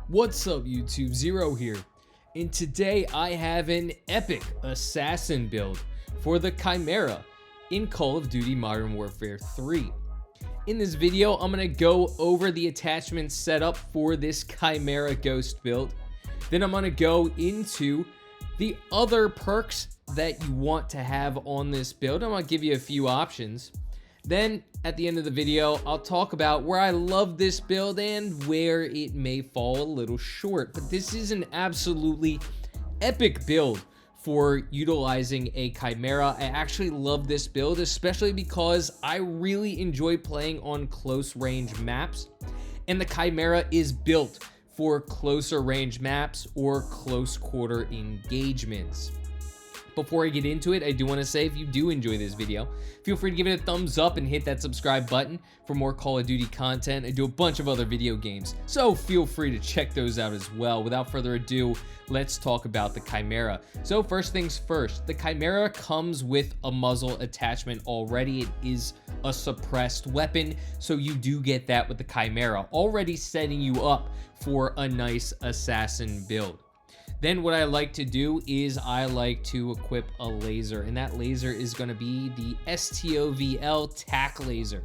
What's up YouTube, Zero here, and today I have an epic assassin build for the Chimera in Call of Duty Modern Warfare 3. In this video, I'm going to go over the attachment setup for this Chimera Ghost build. Then I'm going to go into the other perks that you want to have on this build. I'm going to give you a few options. Then at the end of the video, I'll talk about where I love this build and where it may fall a little short. But this is an absolutely epic build for utilizing a Chimera. I actually love this build, especially because I really enjoy playing on close range maps. And the Chimera is built for closer range maps or close quarter engagements. Before I get into it, I do want to say if you do enjoy this video, feel free to give it a thumbs up and hit that subscribe button for more Call of Duty content. I do a bunch of other video games, so feel free to check those out as well. Without further ado, let's talk about the Chimera. So first things first, the Chimera comes with a muzzle attachment already. It is a suppressed weapon, so you do get that with the Chimera, already setting you up for a nice assassin build. Then what I like to do is I like to equip a laser, and that laser is going to be the STOVL TAC laser.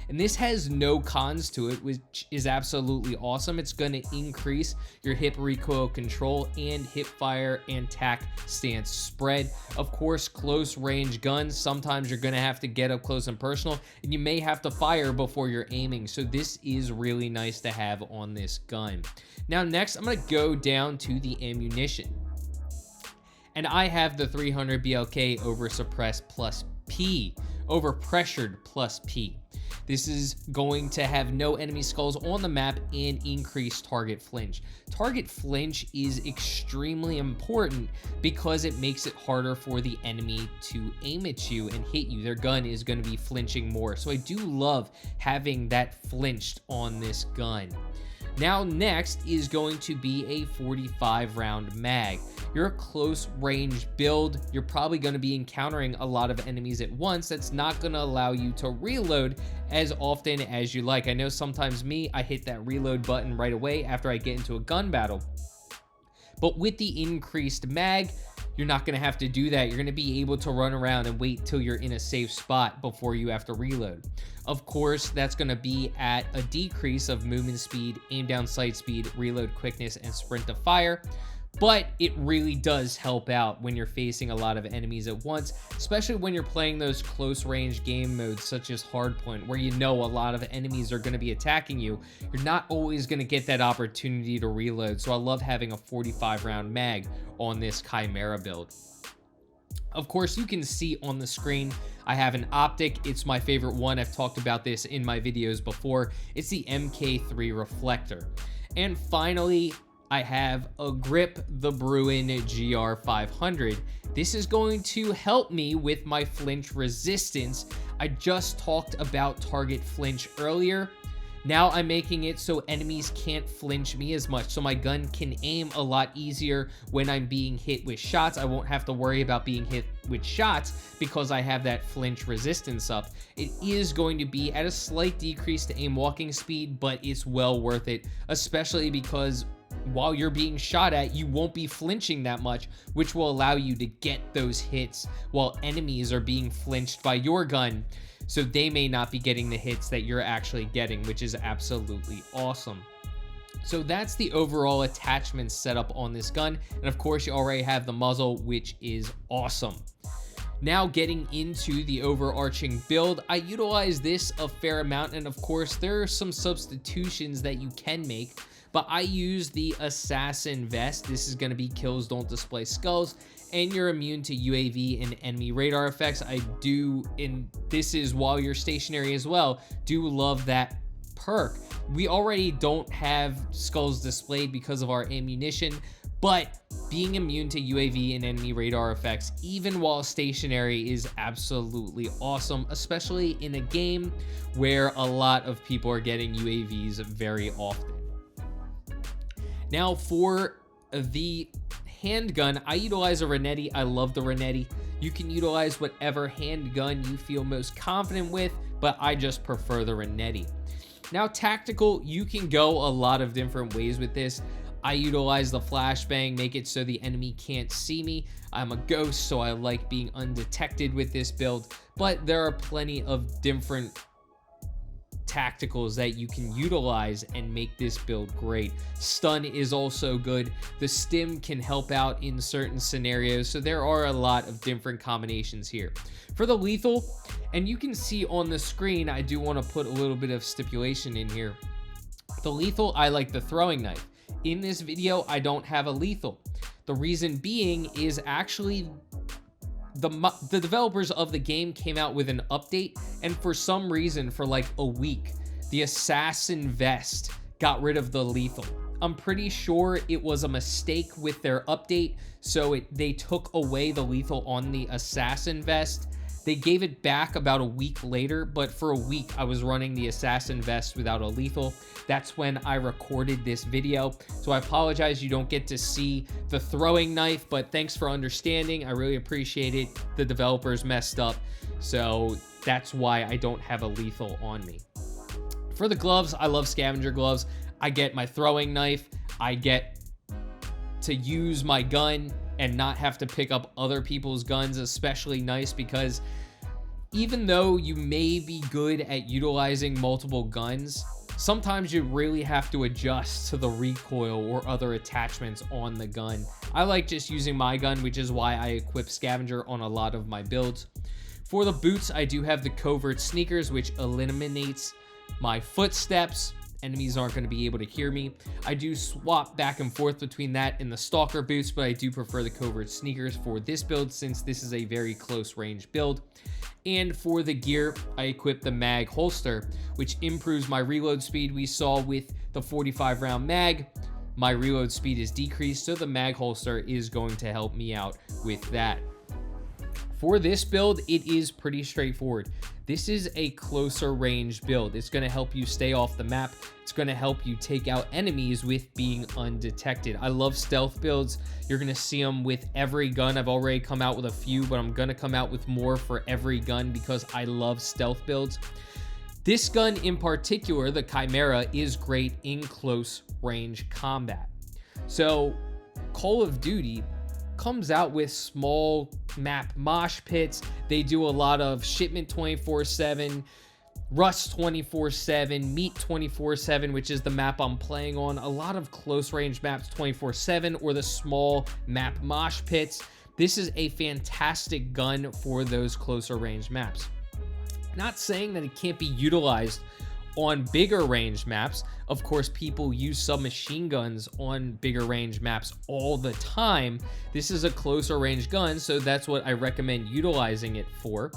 And this has no cons to it, which is absolutely awesome. It's going to increase your hip recoil control and hip fire and TAC stance spread. Of course, close range guns, sometimes you're going to have to get up close and personal, and you may have to fire before you're aiming. So this is really nice to have on this gun. Now next, I'm going to go down to the ammunition. And I have the 300 BLK over suppressed plus P, over pressured plus P. This is going to have no enemy skulls on the map and increase target flinch. Target flinch is extremely important because it makes it harder for the enemy to aim at you and hit you. Their gun is going to be flinching more. So I do love having that flinched on this gun. Now next is going to be a 45 round mag. You're a close range build. You're probably going to be encountering a lot of enemies at once. That's not going to allow you to reload as often as you like. I know sometimes I hit that reload button right away after I get into a gun battle. But with the increased mag, you're not going to have to do that. You're going to be able to run around and wait till you're in a safe spot before you have to reload. Of course, that's going to be at a decrease of movement speed, aim down sight speed, reload quickness, and sprint to fire. But it really does help out when you're facing a lot of enemies at once, especially when you're playing those close range game modes such as Hardpoint, where you know a lot of enemies are going to be attacking you. You're not always going to get that opportunity to reload, so I love having a 45 round mag on this Chimera build. Of course, you can see on the screen, I have an optic. It's my favorite one. I've talked about this in my videos before. It's the MK3 reflector. And finally, I have a grip, the Bruin GR500. This is going to help me with my flinch resistance. I just talked about target flinch earlier. Now I'm making it so enemies can't flinch me as much, so my gun can aim a lot easier when I'm being hit with shots. I won't have to worry about being hit with shots because I have that flinch resistance up. It is going to be at a slight decrease to aim walking speed, but it's well worth it, especially because while you're being shot at, you won't be flinching that much, which will allow you to get those hits while enemies are being flinched by your gun. So they may not be getting the hits that you're actually getting, which is absolutely awesome. So that's the overall attachment setup on this gun. And of course, you already have the muzzle, which is awesome. Now getting into the overarching build, I utilize this a fair amount. And of course, there are some substitutions that you can make. But I use the assassin vest. This is going to be kills don't display skulls, and you're immune to UAV and enemy radar effects. I do, and this is while you're stationary as well, do love that perk. We already don't have skulls displayed because of our ammunition, but being immune to UAV and enemy radar effects, even while stationary, is absolutely awesome, especially in a game where a lot of people are getting UAVs very often. Now for the handgun, I utilize a Renetti. I love the Renetti. You can utilize whatever handgun you feel most confident with, but I just prefer the Renetti. Now, tactical, you can go a lot of different ways with this. I utilize the flashbang, make it so the enemy can't see me. I'm a ghost, so I like being undetected with this build, but there are plenty of different tacticals that you can utilize and make this build great. Stun is also good. The stim can help out in certain scenarios, so there are a lot of different combinations here. For the lethal, and you can see on the screen, I do want to put a little bit of stipulation in here. The lethal, I like the throwing knife. In this video, I don't have a lethal. The reason being is actually the developers of the game came out with an update, and for some reason, for like a week, the assassin vest got rid of the lethal. I'm pretty sure it was a mistake with their update, so they took away the lethal on the assassin vest. They gave it back about a week later, but for a week I was running the assassin vest without a lethal. That's when I recorded this video. So I apologize you don't get to see the throwing knife, but thanks for understanding. I really appreciate it. The developers messed up, so that's why I don't have a lethal on me. For the gloves, I love scavenger gloves. I get my throwing knife. I get to use my gun and not have to pick up other people's guns, especially nice because even though you may be good at utilizing multiple guns, sometimes you really have to adjust to the recoil or other attachments on the gun. I like just using my gun, which is why I equip scavenger on a lot of my builds. For the boots, I do have the covert sneakers, which eliminates my footsteps. Enemies aren't going to be able to hear me. I do swap back and forth between that and the stalker boots, but I do prefer the covert sneakers for this build since this is a very close range build. And for the gear, I equip the mag holster, which improves my reload speed. We saw with the 45 round mag, my reload speed is decreased, so the mag holster is going to help me out with that. For this build, it is pretty straightforward. This is a closer range build. It's going to help you stay off the map. It's going to help you take out enemies with being undetected. I love stealth builds. You're going to see them with every gun. I've already come out with a few, but I'm going to come out with more for every gun because I love stealth builds. This gun in particular, the Chimera, is great in close range combat. So Call of Duty comes out with small map mosh pits. They do a lot of shipment 24/7, rust 24/7, meat 24/7, which is the map I'm playing on. A lot of close range maps 24/7 or the small map mosh pits. This is a fantastic gun for those closer range maps. Not saying that it can't be utilized on bigger range maps. Of course, people use submachine guns on bigger range maps all the time. This is a closer range gun, so that's what I recommend utilizing it for.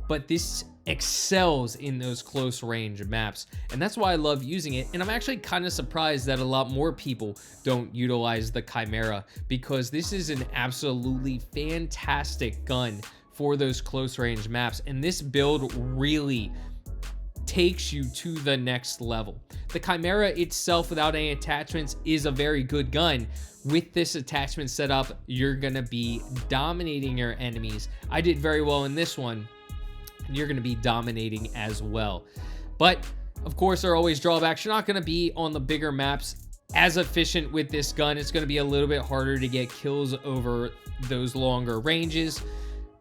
But this excels in those close range maps, and that's why I love using it. And I'm actually kind of surprised that a lot more people don't utilize the Chimera, because this is an absolutely fantastic gun for those close range maps, and this build really takes you to the next level. The Chimera itself without any attachments is a very good gun. With this attachment setup, you're gonna be dominating your enemies. I did very well in this one, and you're gonna be dominating as well. But of course, there are always drawbacks. You're not gonna be on the bigger maps as efficient with this gun. It's gonna be a little bit harder to get kills over those longer ranges.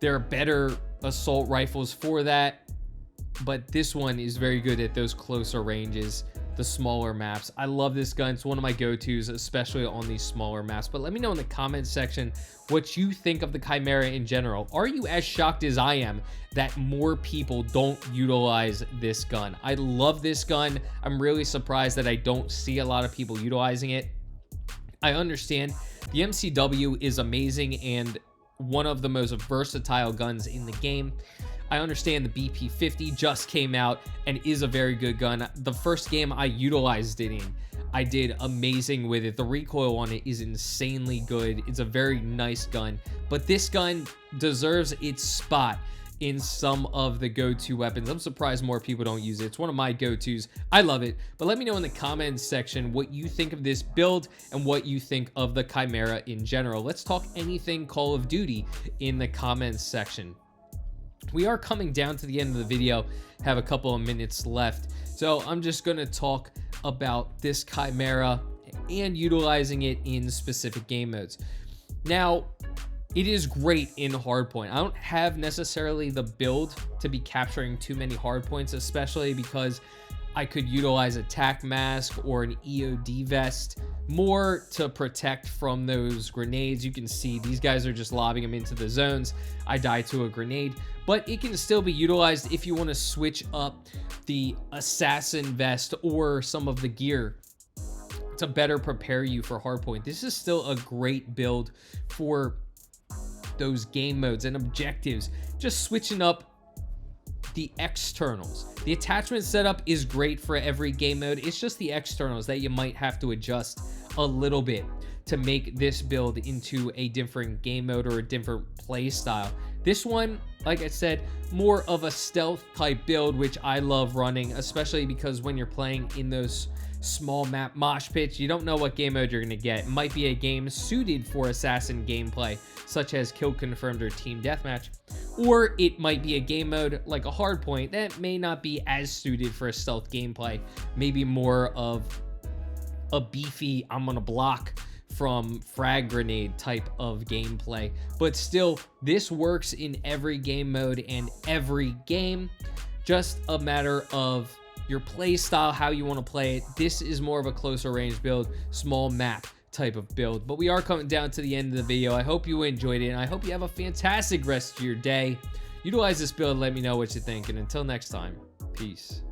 There are better assault rifles for that, but this one is very good at those closer ranges, the smaller maps. I love this gun. It's one of my go-tos, especially on these smaller maps. But let me know in the comments section what you think of the Chimera in general. Are you as shocked as I am that more people don't utilize this gun? I love this gun. I'm really surprised that I don't see a lot of people utilizing it. I understand the MCW is amazing and one of the most versatile guns in the game. I understand the BP-50 just came out and is a very good gun. The first game I utilized it in, I did amazing with it. The recoil on it is insanely good. It's a very nice gun, but this gun deserves its spot in some of the go-to weapons. I'm surprised more people don't use it. It's one of my go-tos. I love it, but let me know in the comments section what you think of this build and what you think of the Chimera in general. Let's talk anything Call of Duty in the comments section. We are coming down to the end of the video, have a couple of minutes left, so I'm just going to talk about this Chimera and utilizing it in specific game modes. Now, it is great in hardpoint. I don't have necessarily the build to be capturing too many hardpoints, especially because I could utilize attack mask or an EOD vest more to protect from those grenades. You can see these guys are just lobbing them into the zones. I die to a grenade, but it can still be utilized if you want to switch up the assassin vest or some of the gear to better prepare you for hardpoint. This is still a great build for those game modes and objectives, just switching up the externals. The attachment setup is great for every game mode. It's just the externals that you might have to adjust a little bit to make this build into a different game mode or a different play style. This one, like I said, more of a stealth type build, which I love running, especially because when you're playing in those small map mosh pits, you don't know what game mode you're going to get. It might be a game suited for assassin gameplay, such as kill confirmed or team deathmatch, or it might be a game mode like a hardpoint that may not be as suited for a stealth gameplay, maybe more of a beefy I'm gonna block from frag grenade type of gameplay. But still, this works in every game mode and every game. Just a matter of your play style, how you want to play it. This is more of a closer range build, small map type of build. But we are coming down to the end of the video. I hope you enjoyed it, and I hope you have a fantastic rest of your day. Utilize this build, let me know what you think, and until next time, peace.